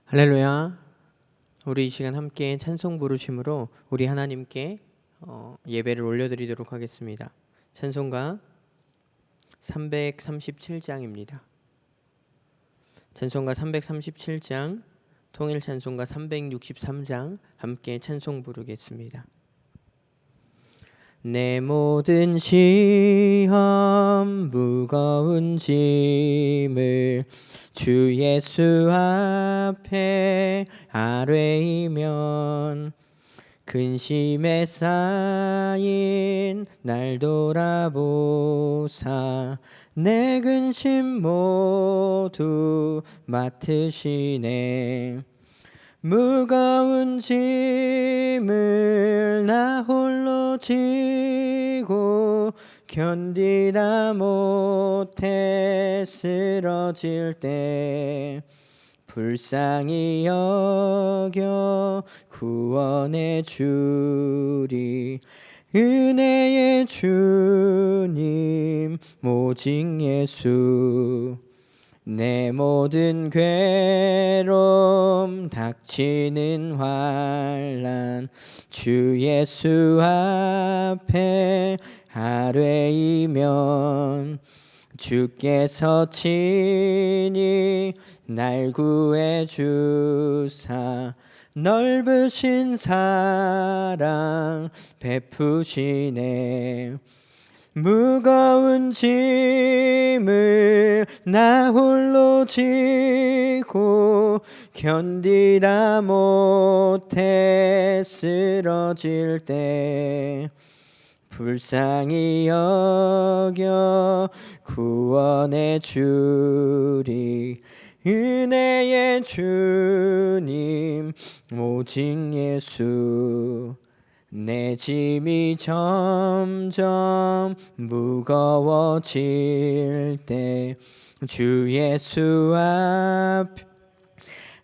할렐루야. 우리 이 시간 함께 찬송 부르심으로 우리 하나님께 예배를 올려드리도록 하겠습니다. 찬송가 337장입니다. 찬송가 337장, 통일 찬송가 363장 함께 찬송 부르겠습니다. 내 모든 시험 무거운 짐을 주 예수 앞에 아뢰이면 근심에 쌓인 날 돌아보사 내 근심 모두 맡으시네. 무거운 짐을 나 홀로 지고 견디다 못해 쓰러질 때 불쌍히 여겨 구원해 주리. 은혜의 주님 오직 예수. 내 모든 괴로움 닥치는 환난 주 예수 앞에 아뢰이면 주께서 친히 날 구해 주사 넓으신 사랑 베푸시네. 무거운 짐을 나 홀로 지고 견디다 못해 쓰러질 때 불쌍히 여겨 구원해 주리. 은혜의 주님 오직 예수. 내 짐이 점점 무거워질 때 주 예수 앞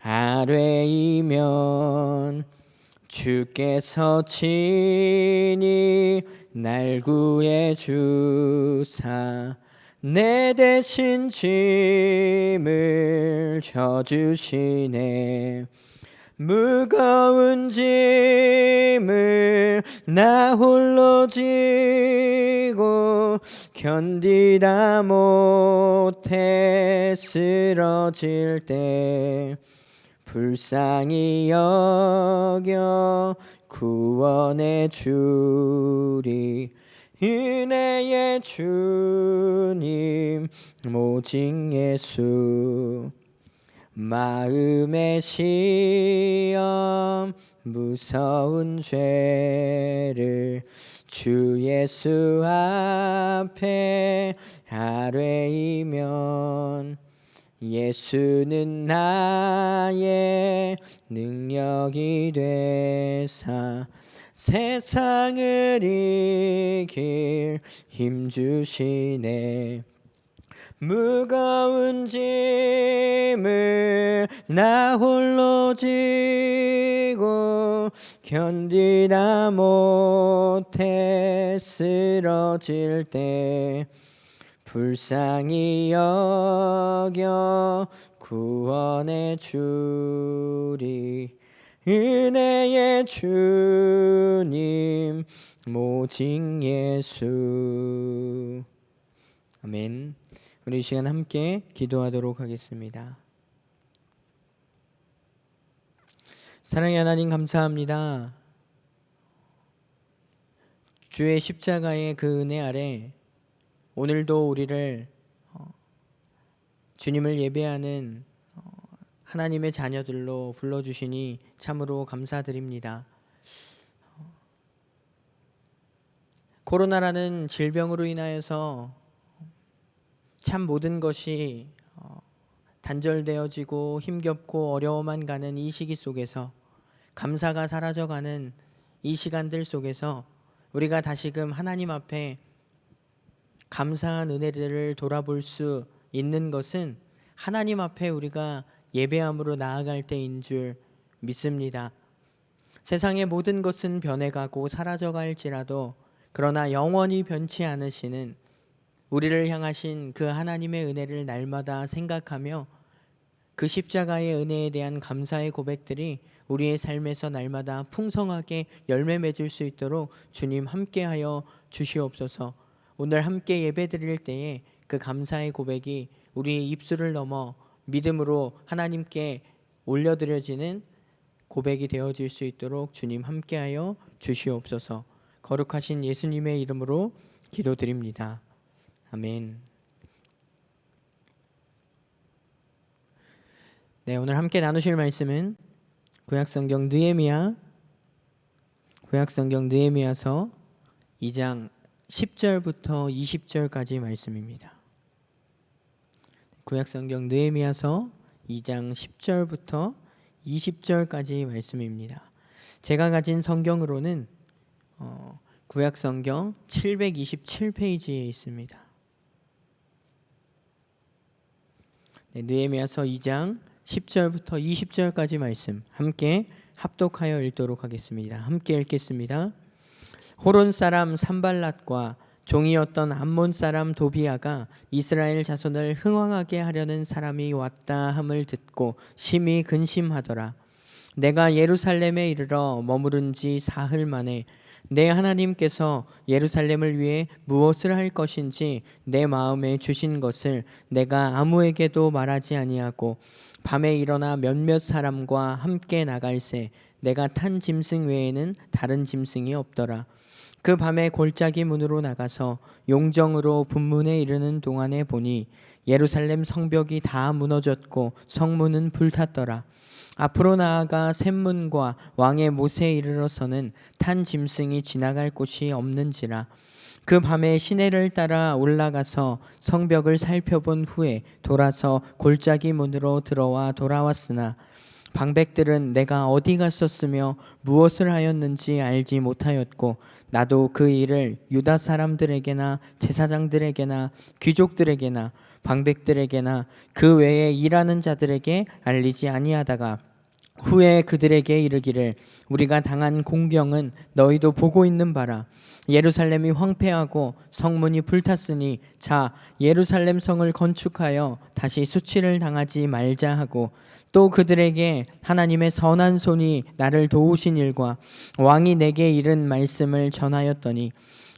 아뢰이면 주께서 친히 날 구해 주사 내 대신 짐을 져주시네. 무거운 짐을 나 홀로 지고 견디다 못해 쓰러질 때 불쌍히 여겨 구원해 주리. 은혜의 주님 오직 예수. 마음의 시험 무서운 죄를 주 예수 앞에 아뢰이면 예수는 나의 능력이 되사 세상을 이길 힘 주시네. 무거운 짐을 나 홀로 지고 견디다 못해 쓰러질 때 불쌍히 여겨 구원해 주리. 은혜의 주님 오직 예수. 아멘. 우리 이 시간 함께 기도하도록 하겠습니다. 사랑의 하나님 감사합니다. 주의 십자가의 그 은혜 아래 오늘도 우리를 주님을 예배하는 하나님의 자녀들로 불러주시니 참으로 감사드립니다. 코로나라는 질병으로 인하여서 참 모든 것이 단절되어지고 힘겹고 어려워만 가는 이 시기 속에서 감사가 사라져가는 이 시간들 속에서 우리가 다시금 하나님 앞에 감사한 은혜들을 돌아볼 수 있는 것은 하나님 앞에 우리가 예배함으로 나아갈 때인 줄 믿습니다. 세상의 모든 것은 변해가고 사라져갈지라도 그러나 영원히 변치 않으시는 우리를 향하신 그 하나님의 은혜를 날마다 생각하며 그 십자가의 은혜에 대한 감사의 고백들이 우리의 삶에서 날마다 풍성하게 열매 맺을 수 있도록 주님 함께하여 주시옵소서. 오늘 함께 예배드릴 때에 그 감사의 고백이 우리의 입술을 넘어 믿음으로 하나님께 올려드려지는 고백이 되어질 수 있도록 주님 함께하여 주시옵소서. 거룩하신 예수님의 이름으로 기도드립니다. 아멘. 네, 오늘 함께 나누실 말씀은 구약성경 느헤미야서 2장 10절부터 20절까지 말씀입니다. 구약성경 느헤미야서 2장 10절부터 20절까지 말씀입니다. 제가 가진 성경으로는 구약성경 727페이지에 있습니다. 네, 느헤미야서 2장 10절부터 20절까지 말씀 함께 합독하여 읽도록 하겠습니다. 함께 읽겠습니다. 호론 사람 산발랏과 종이었던 암몬 사람 도비아가 이스라엘 자손을 흥왕하게 하려는 사람이 왔다 함을 듣고 심히 근심하더라. 내가 예루살렘에 이르러 머무른 지 사흘 만에 내 하나님께서 예루살렘을 위해 무엇을 할 것인지 내 마음에 주신 것을 내가 아무에게도 말하지 아니하고 밤에 일어나 몇몇 사람과 함께 나갈새 내가 탄 짐승 외에는 다른 짐승이 없더라. 그 밤에 골짜기 문으로 나가서 용정으로 분문에 이르는 동안에 보니 예루살렘 성벽이 다 무너졌고 성문은 불탔더라. 앞으로 나아가 샘문과 왕의 못에 이르러서는 탄 짐승이 지나갈 곳이 없는지라. 그 밤에 시내를 따라 올라가서 성벽을 살펴본 후에 돌아서 골짜기 문으로 들어와 돌아왔으나 방백들은 내가 어디 갔었으며 무엇을 하였는지 알지 못하였고 나도 그 일을 유다 사람들에게나 제사장들에게나 귀족들에게나 방백들에게나 그 외에 일하는 자들에게 알리지 아니하다가 후에 그들에게 이르기를 우리가 당한 공경은 너희도 보고 있는 바라. 예루살렘이 황폐하고 성문이 불탔으니 자 예루살렘 성을 건축하여 다시 수치를 당하지 말자 하고 또 그들에게 하나님의 선한 손이 나를 도우신 일과 왕이 내게 이른 말씀을 전하였더니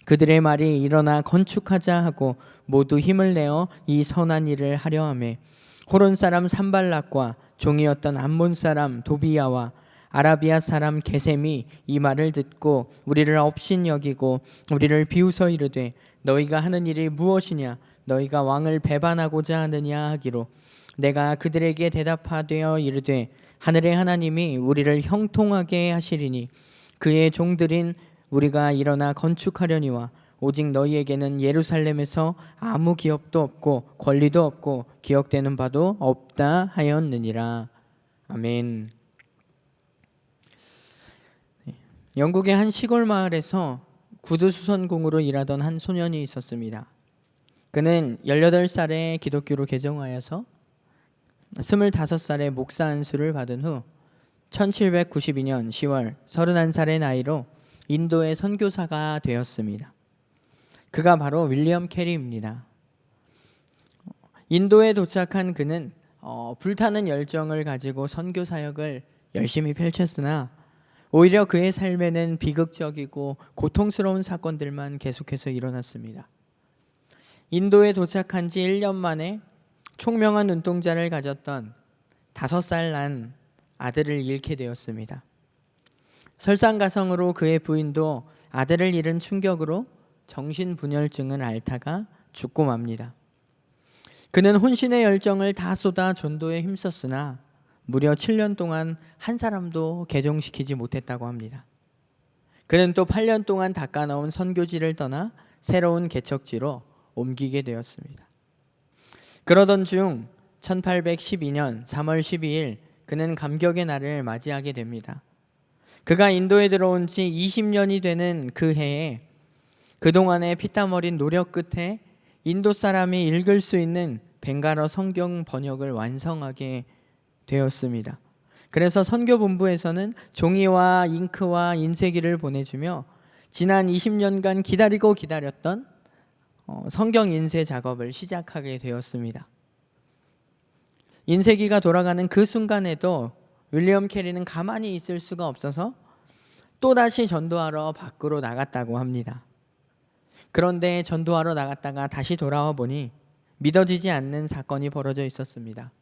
그들의 말이 일어나 건축하자 하고 모두 힘을 내어 이 선한 일을 하려 하매 호론 사람 산발락과 종이었던 암몬 사람 도비야와 아라비아 사람 게셈이 이 말을 듣고 우리를 업신 여기고 우리를 비웃어 이르되 너희가 하는 일이 무엇이냐 너희가 왕을 배반하고자 하느냐 하기로 내가 그들에게 대답하되어 이르되 하늘의 하나님이 우리를 형통하게 하시리니 그의 종들인 우리가 일어나 건축하려니와 오직 너희에게는 예루살렘에서 아무 기업도 없고 권리도 없고 기억되는 바도 없다 하였느니라. 아멘. 영국의 한 시골 마을에서 구두 수선공으로 일하던 한 소년이 있었습니다. 그는 18살에 기독교로 개종하여서 25살에 목사 안수를 받은 후 1792년 10월 31살의 나이로 인도의 선교사가 되었습니다. 그가 바로 윌리엄 캐리입니다. 인도에 도착한 그는 불타는 열정을 가지고 선교 사역을 열심히 펼쳤으나 오히려 그의 삶에는 비극적이고 고통스러운 사건들만 계속해서 일어났습니다. 인도에 도착한 지 1년 만에 총명한 눈동자를 가졌던 5살 난 아들을 잃게 되었습니다. 설상가성으로 그의 부인도 아들을 잃은 충격으로 정신분열증을 앓다가 죽고 맙니다. 그는 혼신의 열정을 다 쏟아 전도에 힘썼으나 무려 7년 동안 한 사람도 개종시키지 못했다고 합니다. 그는 또 8년 동안 닦아놓은 선교지를 떠나 새로운 개척지로 옮기게 되었습니다. 그러던 중 1812년 3월 12일 그는 감격의 날을 맞이하게 됩니다. 그가 인도에 들어온 지 20년이 되는 그 해에 그동안의 피땀 어린 노력 끝에 인도 사람이 읽을 수 있는 벵갈어 성경 번역을 완성하게 되었습니다. 그래서 선교본부에서는 종이와 잉크와 인쇄기를 보내주며 지난 20년간 기다리고 기다렸던 성경 인쇄 작업을 시작하게 되었습니다. 인쇄기가 돌아가는 그 순간에도 윌리엄 캐리는 가만히 있을 수가 없어서 또다시 전도하러 밖으로 나갔다고 합니다. 그런데 전도하러 나갔다가 다시 돌아와 보니 믿어지지 않는 사건이 벌어져 있었습니다.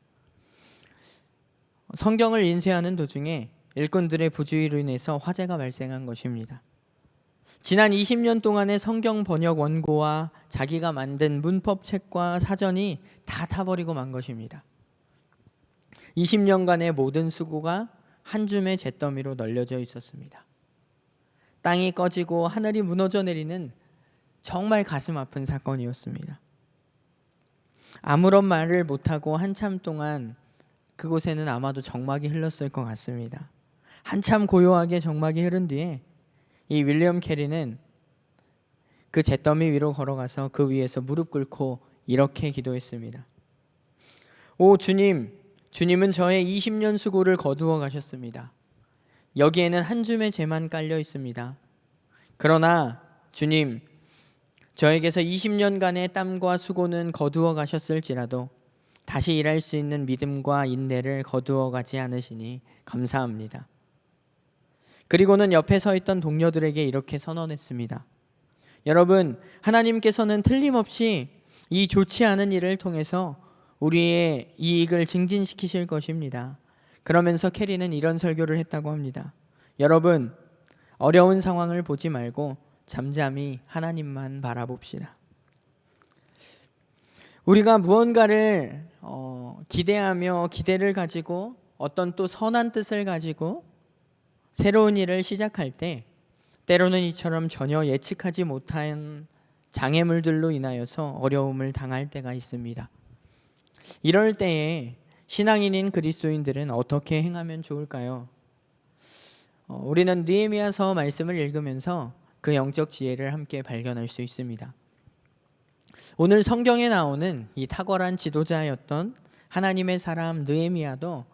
성경을 인쇄하는 도중에 일꾼들의 부주의로 인해서 화재가 발생한 것입니다. 지난 20년 동안의 성경 번역 원고와 자기가 만든 문법책과 사전이 다 타버리고 만 것입니다. 20년간의 모든 수고가 한 줌의 잿더미로 널려져 있었습니다. 땅이 꺼지고 하늘이 무너져 내리는 정말 가슴 아픈 사건이었습니다. 아무런 말을 못하고 한참 동안 그곳에는 아마도 정막이 흘렀을 것 같습니다. 한참 고요하게 정막이 흐른 뒤에 이 윌리엄 캐리는 그 잿더미 위로 걸어가서 그 위에서 무릎 꿇고 이렇게 기도했습니다. 오 주님, 주님은 저의 20년 수고를 거두어 가셨습니다. 여기에는 한 줌의 재만 깔려 있습니다. 그러나 주님, 저에게서 20년간의 땀과 수고는 거두어 가셨을지라도 다시 일할 수 있는 믿음과 인내를 거두어 가지 않으시니 감사합니다. 그리고는 옆에 서 있던 동료들에게 이렇게 선언했습니다. 여러분, 하나님께서는 틀림없이 이 좋지 않은 일을 통해서 우리의 이익을 증진시키실 것입니다. 그러면서 캐리는 이런 설교를 했다고 합니다. 여러분, 어려운 상황을 보지 말고 잠잠히 하나님만 바라봅시다. 우리가 무언가를 기대하며 기대를 가지고 어떤 또 선한 뜻을 가지고 새로운 일을 시작할 때 때로는 이처럼 전혀 예측하지 못한 장애물들로 인하여서 어려움을 당할 때가 있습니다. 이럴 때에 신앙인인 그리스도인들은 어떻게 행하면 좋을까요? 우리는 느헤미야서 말씀을 읽으면서 그 영적 지혜를 함께 발견할 수 있습니다. 오늘 성경에 나오는 이 탁월한 지도자였던 하나님의 사람 느헤미야도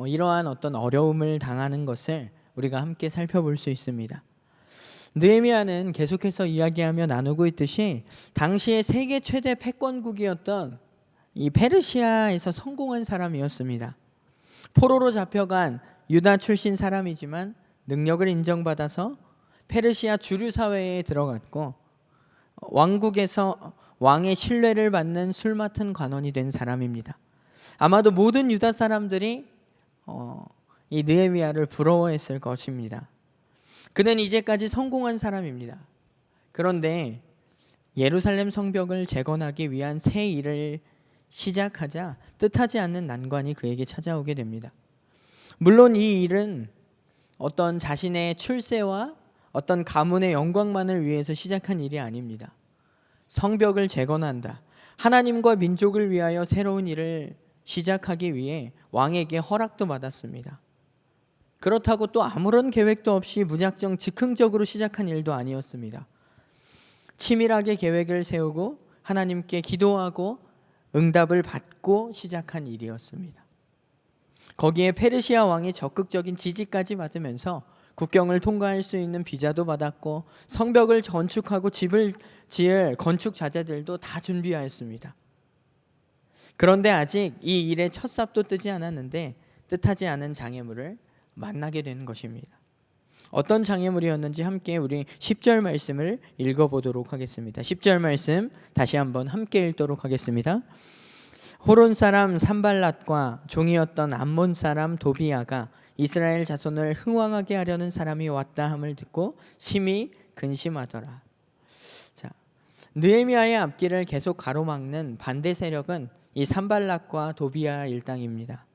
이러한 어떤 어려움을 당하는 것을 우리가 함께 살펴볼 수 있습니다. 느헤미야는 계속해서 이야기하며 나누고 있듯이 당시의 세계 최대 패권국이었던 이 페르시아에서 성공한 사람이었습니다. 포로로 잡혀간 유다 출신 사람이지만 능력을 인정받아서 페르시아 주류 사회에 들어갔고 왕국에서 왕의 신뢰를 받는 술 맡은 관원이 된 사람입니다. 아마도 모든 유다 사람들이 이 느헤미야를 부러워했을 것입니다. 그는 이제까지 성공한 사람입니다. 그런데 예루살렘 성벽을 재건하기 위한 새 일을 시작하자 뜻하지 않는 난관이 그에게 찾아오게 됩니다. 물론 이 일은 어떤 자신의 출세와 어떤 가문의 영광만을 위해서 시작한 일이 아닙니다. 성벽을 재건한다, 하나님과 민족을 위하여 새로운 일을 시작하기 위해 왕에게 허락도 받았습니다. 그렇다고 또 아무런 계획도 없이 무작정 즉흥적으로 시작한 일도 아니었습니다. 치밀하게 계획을 세우고 하나님께 기도하고 응답을 받고 시작한 일이었습니다. 거기에 페르시아 왕이 적극적인 지지까지 받으면서 국경을 통과할 수 있는 비자도 받았고 성벽을 건축하고 집을 지을 건축 자재들도 다 준비하였습니다. 그런데 아직 이 일의 첫 삽도 뜨지 않았는데 뜻하지 않은 장애물을 만나게 되는 것입니다. 어떤 장애물이었는지 함께 우리 10절 말씀을 읽어보도록 하겠습니다. 10절 말씀 다시 한번 함께 읽도록 하겠습니다. 호론 사람 산발랏과 종이었던 암몬 사람 도비야가 이스라엘 자손을 흥왕하게 하려는 사람이 왔다 함을 듣고 심히 근심하더라. 자, 느헤미야의 앞길을 계속 가로막는 반대 세력은 이 산발랏과 도비야 일당입니다.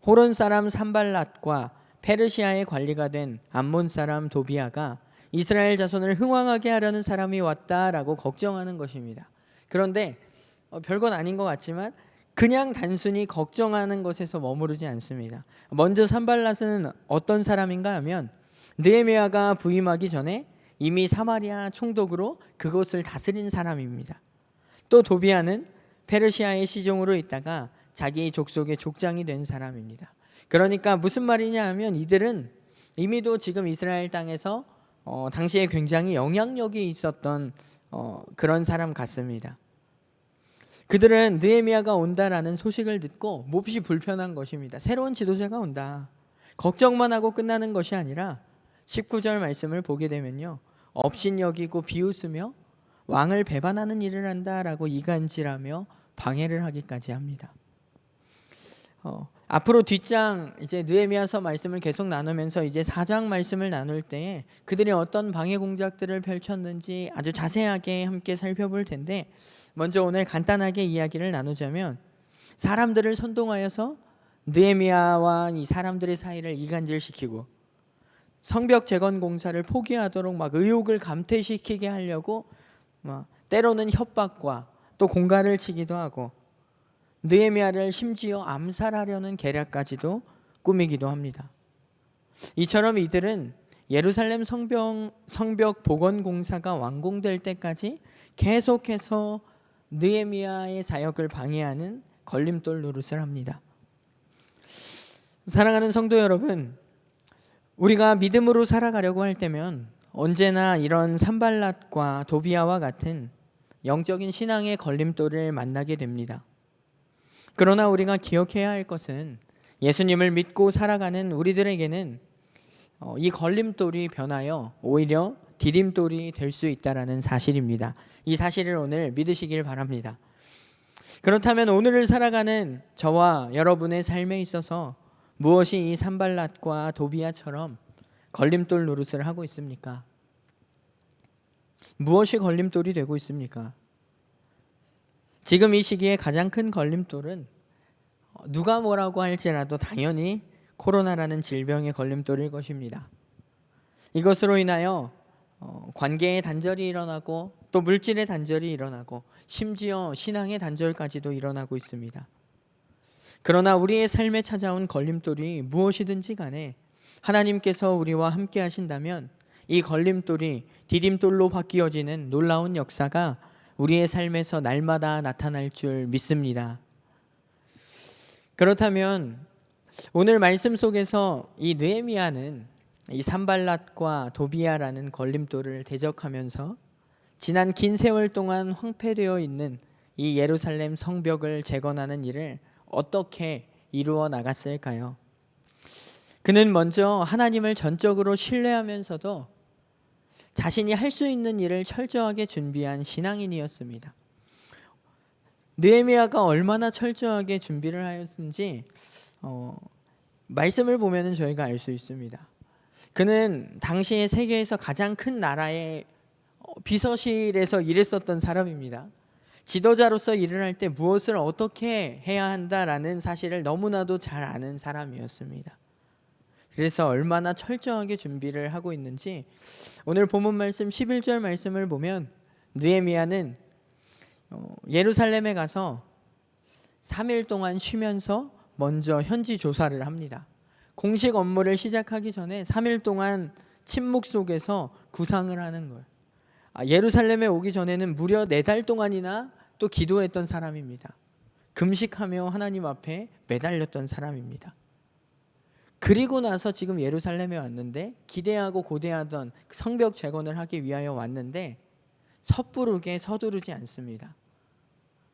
호론 사람 산발랏과 페르시아의 관리가 된 암몬 사람 도비야가 이스라엘 자손을 흥왕하게 하려는 사람이 왔다라고 걱정하는 것입니다. 그런데 별건 아닌 것 같지만 그냥 단순히 걱정하는 것에서 머무르지 않습니다. 먼저 산발랏은 어떤 사람인가 하면 느헤미야가 부임하기 전에 이미 사마리아 총독으로 그곳을 다스린 사람입니다. 또 도비야는 페르시아의 시종으로 있다가 자기 족속의 족장이 된 사람입니다. 그러니까 무슨 말이냐 하면 이들은 이미도 지금 이스라엘 땅에서 당시에 굉장히 영향력이 있었던 그런 사람 같습니다. 그들은 느헤미야가 온다라는 소식을 듣고 몹시 불편한 것입니다. 새로운 지도자가 온다. 걱정만 하고 끝나는 것이 아니라 19절 말씀을 보게 되면요, 업신여기고 비웃으며 왕을 배반하는 일을 한다라고 이간질하며 방해를 하기까지 합니다. 앞으로 뒷장 이제 느헤미야서 말씀을 계속 나누면서 이제 4장 말씀을 나눌 때에 그들이 어떤 방해 공작들을 펼쳤는지 아주 자세하게 함께 살펴볼 텐데, 먼저 오늘 간단하게 이야기를 나누자면, 사람들을 선동하여서 느헤미야와 이 사람들의 사이를 이간질시키고 성벽 재건 공사를 포기하도록 막 의욕을 감퇴시키게 하려고 때로는 협박과 또 공갈을 치기도 하고 느헤미야를 심지어 암살하려는 계략까지도 꾸미기도 합니다. 이처럼 이들은 예루살렘 성벽 복원 공사가 완공될 때까지 계속해서 느헤미야의 사역을 방해하는 걸림돌 노릇을 합니다. 사랑하는 성도 여러분, 우리가 믿음으로 살아가려고 할 때면 언제나 이런 산발랏과 도비아와 같은 영적인 신앙의 걸림돌을 만나게 됩니다. 그러나 우리가 기억해야 할 것은, 예수님을 믿고 살아가는 우리들에게는 이 걸림돌이 변하여 오히려 디딤돌이 될 수 있다는 사실입니다. 이 사실을 오늘 믿으시길 바랍니다. 그렇다면 오늘을 살아가는 저와 여러분의 삶에 있어서 무엇이 이 산발랏과 도비아처럼 걸림돌 노릇을 하고 있습니까? 무엇이 걸림돌이 되고 있습니까? 지금 이 시기에 가장 큰 걸림돌은 누가 뭐라고 할지라도 당연히 코로나라는 질병의 걸림돌일 것입니다. 이것으로 인하여 관계의 단절이 일어나고 또 물질의 단절이 일어나고 심지어 신앙의 단절까지도 일어나고 있습니다. 그러나 우리의 삶에 찾아온 걸림돌이 무엇이든지 간에 하나님께서 우리와 함께 하신다면 이 걸림돌이 디딤돌로 바뀌어지는 놀라운 역사가 우리의 삶에서 날마다 나타날 줄 믿습니다. 그렇다면 오늘 말씀 속에서 이 느헤미야는 이 산발랏과 도비아라는 걸림돌을 대적하면서 지난 긴 세월 동안 황폐되어 있는 이 예루살렘 성벽을 재건하는 일을 어떻게 이루어 나갔을까요? 그는 먼저 하나님을 전적으로 신뢰하면서도 자신이 할 수 있는 일을 철저하게 준비한 신앙인이었습니다. 느헤미야가 얼마나 철저하게 준비를 하였는지 말씀을 보면 저희가 알 수 있습니다. 그는 당시에 세계에서 가장 큰 나라의 비서실에서 일했었던 사람입니다. 지도자로서 일을 할 때 무엇을 어떻게 해야 한다라는 사실을 너무나도 잘 아는 사람이었습니다. 그래서 얼마나 철저하게 준비를 하고 있는지 오늘 본문 말씀 11절 말씀을 보면, 느헤미야는 예루살렘에 가서 3일 동안 쉬면서 먼저 현지 조사를 합니다. 공식 업무를 시작하기 전에 3일 동안 침묵 속에서 구상을 하는 거예요. 예루살렘에 오기 전에는 무려 4달 동안이나 또 기도했던 사람입니다. 금식하며 하나님 앞에 매달렸던 사람입니다. 그리고 나서 지금 예루살렘에 왔는데, 기대하고 고대하던 성벽 재건을 하기 위하여 왔는데 섣부르게 서두르지 않습니다.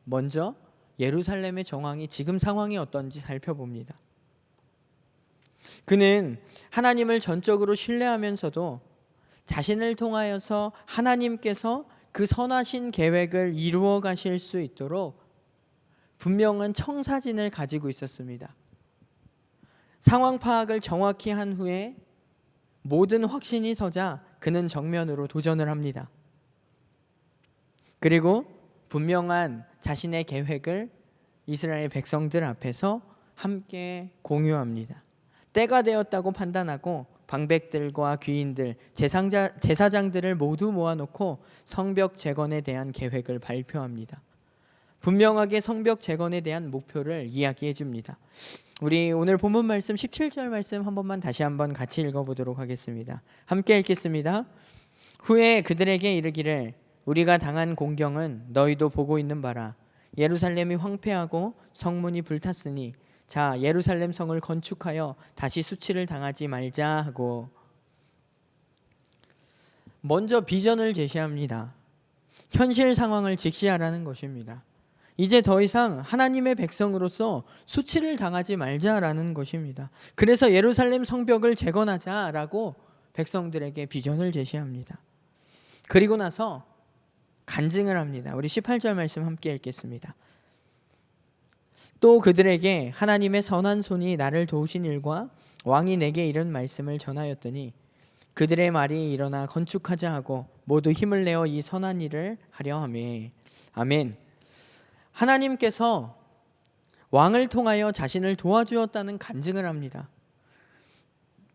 먼저 예루살렘의 정황이 지금 상황이 어떤지 살펴봅니다. 그는 하나님을 전적으로 신뢰하면서도 자신을 통하여서 하나님께서 그 선하신 계획을 이루어 가실 수 있도록 분명한 청사진을 가지고 있었습니다. 상황 파악을 정확히 한 후에 모든 확신이 서자 그는 정면으로 도전을 합니다. 그리고 분명한 자신의 계획을 이스라엘 백성들 앞에서 함께 공유합니다. 때가 되었다고 판단하고 방백들과 귀인들, 제사장들을 모두 모아놓고 성벽 재건에 대한 계획을 발표합니다. 분명하게 성벽 재건에 대한 목표를 이야기해 줍니다. 우리 오늘 본문 말씀 17절 말씀 한 번만 다시 한번 같이 읽어보도록 하겠습니다. 함께 읽겠습니다. 후에 그들에게 이르기를, 우리가 당한 공경은 너희도 보고 있는 바라. 예루살렘이 황폐하고 성문이 불탔으니 자, 예루살렘 성을 건축하여 다시 수치를 당하지 말자 하고, 먼저 비전을 제시합니다. 현실 상황을 직시하라는 것입니다. 이제 더 이상 하나님의 백성으로서 수치를 당하지 말자라는 것입니다. 그래서 예루살렘 성벽을 재건하자라고 백성들에게 비전을 제시합니다. 그리고 나서 간증을 합니다. 우리 18절 말씀 함께 읽겠습니다. 또 그들에게 하나님의 선한 손이 나를 도우신 일과 왕이 내게 이런 말씀을 전하였더니 그들의 말이 일어나 건축하자 하고 모두 힘을 내어 이 선한 일을 하려 하매. 아멘. 하나님께서 왕을 통하여 자신을 도와주었다는 간증을 합니다.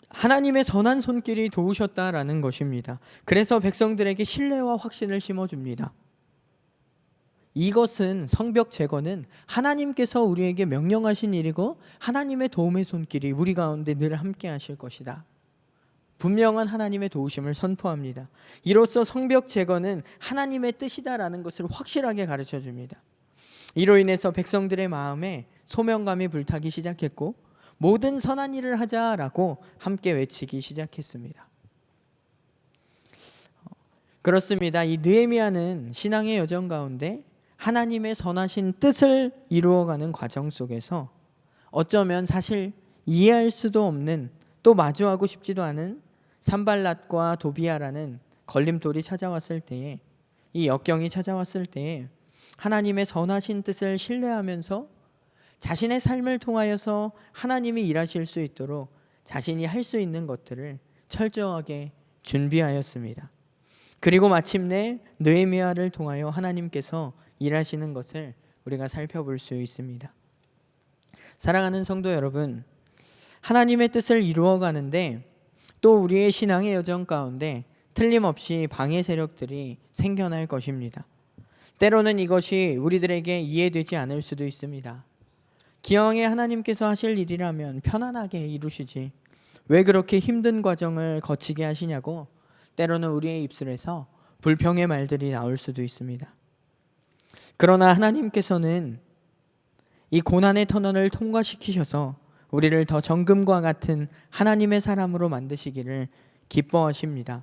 하나님의 선한 손길이 도우셨다라는 것입니다. 그래서 백성들에게 신뢰와 확신을 심어줍니다. 이것은 성벽 재건은 하나님께서 우리에게 명령하신 일이고 하나님의 도움의 손길이 우리 가운데 늘 함께 하실 것이다. 분명한 하나님의 도우심을 선포합니다. 이로써 성벽 재건은 하나님의 뜻이다라는 것을 확실하게 가르쳐 줍니다. 이로 인해서 백성들의 마음에 소명감이 불타기 시작했고 모든 선한 일을 하자라고 함께 외치기 시작했습니다. 그렇습니다. 이 느헤미야는 신앙의 여정 가운데 하나님의 선하신 뜻을 이루어가는 과정 속에서 어쩌면 사실 이해할 수도 없는, 또 마주하고 싶지도 않은 산발랏과 도비아라는 걸림돌이 찾아왔을 때에, 이 역경이 찾아왔을 때에 하나님의 선하신 뜻을 신뢰하면서 자신의 삶을 통하여서 하나님이 일하실 수 있도록 자신이 할 수 있는 것들을 철저하게 준비하였습니다. 그리고 마침내 느헤미야를 통하여 하나님께서 일하시는 것을 우리가 살펴볼 수 있습니다. 사랑하는 성도 여러분, 하나님의 뜻을 이루어가는데 또 우리의 신앙의 여정 가운데 틀림없이 방해 세력들이 생겨날 것입니다. 때로는 이것이 우리들에게 이해되지 않을 수도 있습니다. 기왕에 하나님께서 하실 일이라면 편안하게 이루시지 왜 그렇게 힘든 과정을 거치게 하시냐고 때로는 우리의 입술에서 불평의 말들이 나올 수도 있습니다. 그러나 하나님께서는 이 고난의 터널을 통과시키셔서 우리를 더 정금과 같은 하나님의 사람으로 만드시기를 기뻐하십니다.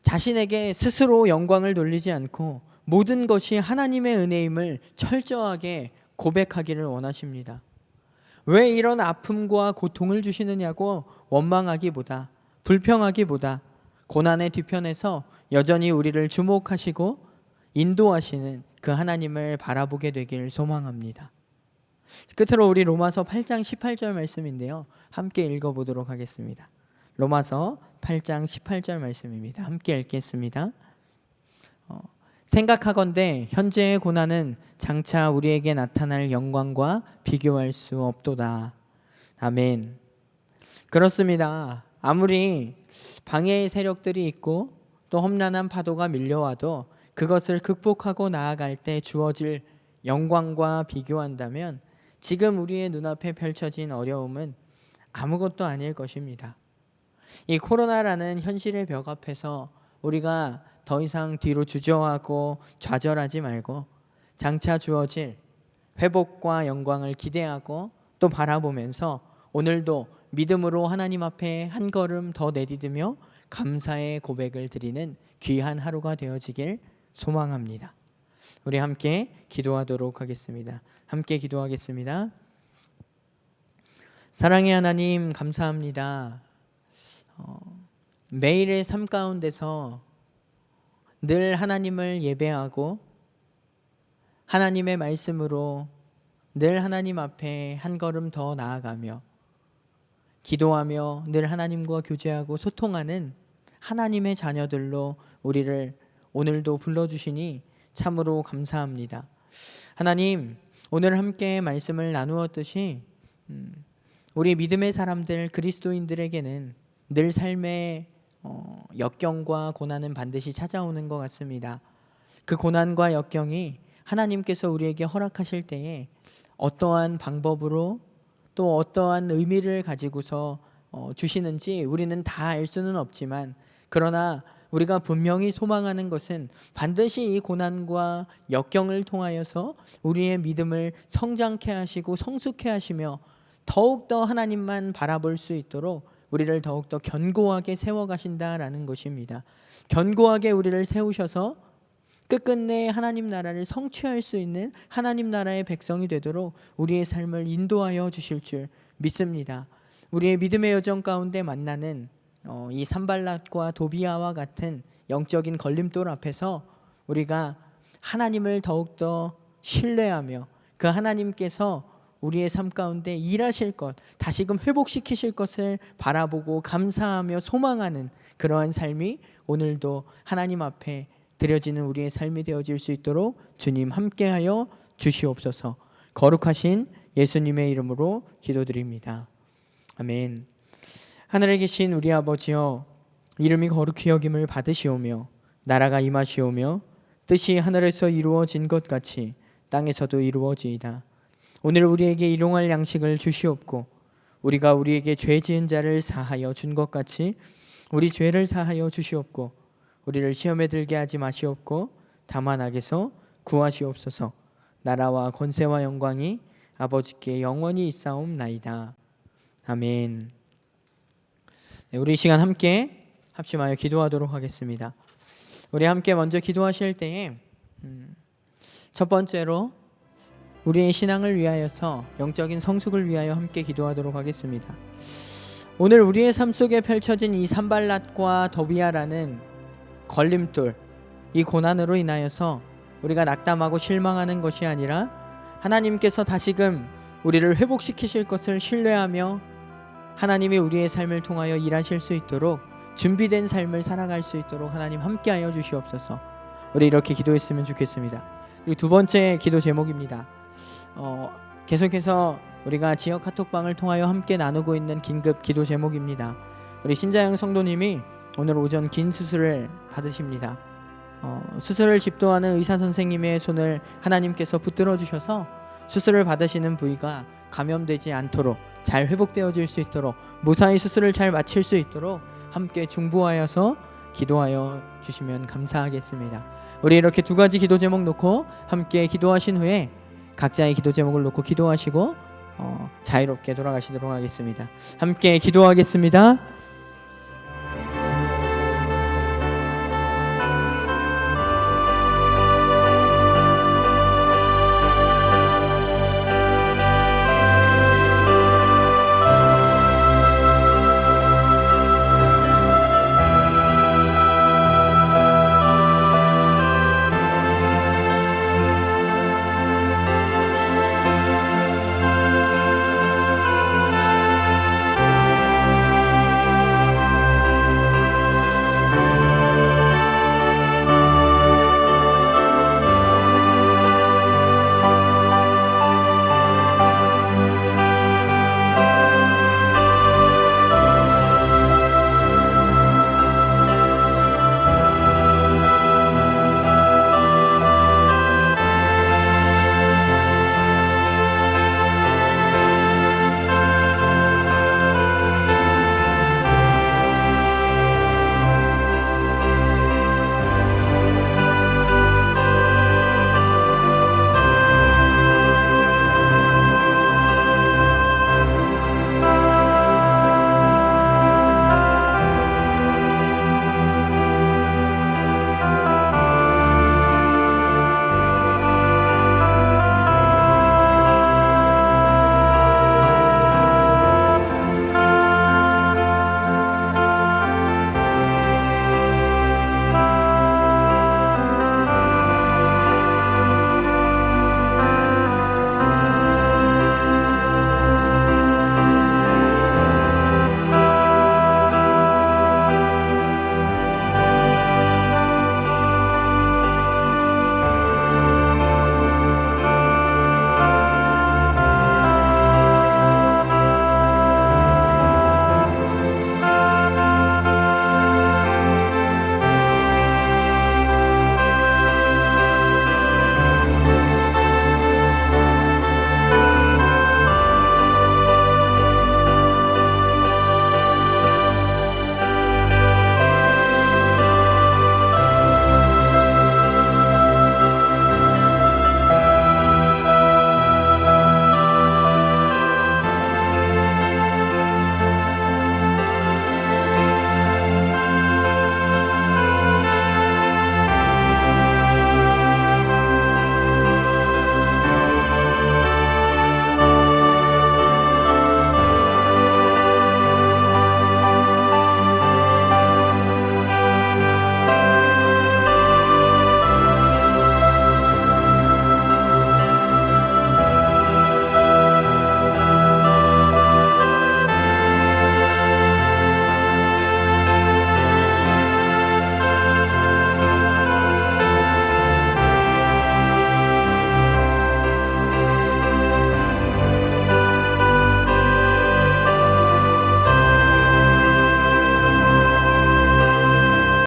자신에게 스스로 영광을 돌리지 않고 모든 것이 하나님의 은혜임을 철저하게 고백하기를 원하십니다. 왜 이런 아픔과 고통을 주시느냐고 원망하기보다, 불평하기보다 고난의 뒤편에서 여전히 우리를 주목하시고 인도하시는 그 하나님을 바라보게 되길 소망합니다. 끝으로 우리 로마서 8장 18절 말씀인데요, 함께 읽어보도록 하겠습니다. 로마서 8장 18절 말씀입니다. 함께 읽겠습니다. 생각하건대 현재의 고난은 장차 우리에게 나타날 영광과 비교할 수 없도다. 아멘. 그렇습니다. 아무리 방해의 세력들이 있고 또 험난한 파도가 밀려와도 그것을 극복하고 나아갈 때 주어질 영광과 비교한다면 지금 우리의 눈앞에 펼쳐진 어려움은 아무것도 아닐 것입니다. 이 코로나라는 현실의 벽 앞에서 우리가 더 이상 뒤로 주저하고 좌절하지 말고 장차 주어질 회복과 영광을 기대하고 또 바라보면서 오늘도 믿음으로 하나님 앞에 한 걸음 더 내디디며 감사의 고백을 드리는 귀한 하루가 되어지길 소망합니다. 우리 함께 기도하도록 하겠습니다. 함께 기도하겠습니다. 사랑의 하나님, 감사합니다. 매일의 삶 가운데서 늘 하나님을 예배하고 하나님의 말씀으로 늘 하나님 앞에 한 걸음 더 나아가며 기도하며 늘 하나님과 교제하고 소통하는 하나님의 자녀들로 우리를 오늘도 불러주시니 참으로 감사합니다. 하나님, 오늘 함께 말씀을 나누었듯이 우리 믿음의 사람들, 그리스도인들에게는 늘 삶의 역경과 고난은 반드시 찾아오는 것 같습니다. 그 고난과 역경이 하나님께서 우리에게 허락하실 때에 어떠한 방법으로 또 어떠한 의미를 가지고서 주시는지 우리는 다 알 수는 없지만, 그러나 우리가 분명히 소망하는 것은 반드시 이 고난과 역경을 통하여서 우리의 믿음을 성장케 하시고 성숙케 하시며 더욱더 하나님만 바라볼 수 있도록 우리를 더욱더 견고하게 세워가신다라는 것입니다. 견고하게 우리를 세우셔서 끝끝내 하나님 나라를 성취할 수 있는 하나님 나라의 백성이 되도록 우리의 삶을 인도하여 주실 줄 믿습니다. 우리의 믿음의 여정 가운데 만나는 이 산발랏과 도비아와 같은 영적인 걸림돌 앞에서 우리가 하나님을 더욱더 신뢰하며 그 하나님께서 우리의 삶 가운데 일하실 것, 다시금 회복시키실 것을 바라보고 감사하며 소망하는 그러한 삶이 오늘도 하나님 앞에 드려지는 우리의 삶이 되어질 수 있도록 주님 함께하여 주시옵소서. 거룩하신 예수님의 이름으로 기도드립니다. 아멘. 하늘에 계신 우리 아버지여, 이름이 거룩히 여김을 받으시오며 나라가 임하시오며 뜻이 하늘에서 이루어진 것 같이 땅에서도 이루어지이다. 오늘 우리에게 일용할 양식을 주시옵고 우리가 우리에게 죄 지은 자를 사하여 준 것 같이 우리 죄를 사하여 주시옵고 우리를 시험에 들게 하지 마시옵고 다만 악에서 구하시옵소서. 나라와 권세와 영광이 아버지께 영원히 있사옵나이다. 아멘. 네, 우리 이 시간 함께 합심하여 기도하도록 하겠습니다. 우리 함께 먼저 기도하실 때에 첫 번째로 우리의 신앙을 위하여서 영적인 성숙을 위하여 함께 기도하도록 하겠습니다. 오늘 우리의 삶 속에 펼쳐진 이 산발랏과 도비아라는 걸림돌, 이 고난으로 인하여서 우리가 낙담하고 실망하는 것이 아니라 하나님께서 다시금 우리를 회복시키실 것을 신뢰하며 하나님이 우리의 삶을 통하여 일하실 수 있도록 준비된 삶을 살아갈 수 있도록 하나님 함께하여 주시옵소서. 우리 이렇게 기도했으면 좋겠습니다. 그리고 두 번째 기도 제목입니다. 계속해서 우리가 지역 카톡방을 통하여 함께 나누고 있는 긴급 기도 제목입니다. 우리 신자영 성도님이 오늘 오전 긴 수술을 받으십니다. 수술을 집도하는 의사 선생님의 손을 하나님께서 붙들어 주셔서 수술을 받으시는 부위가 감염되지 않도록 잘 회복되어질 수 있도록 무사히 수술을 잘 마칠 수 있도록 함께 중보하여서 기도하여 주시면 감사하겠습니다. 우리 이렇게 두 가지 기도 제목 놓고 함께 기도하신 후에 각자의 기도 제목을 놓고 기도하시고 자유롭게 돌아가시도록 하겠습니다. 함께 기도하겠습니다.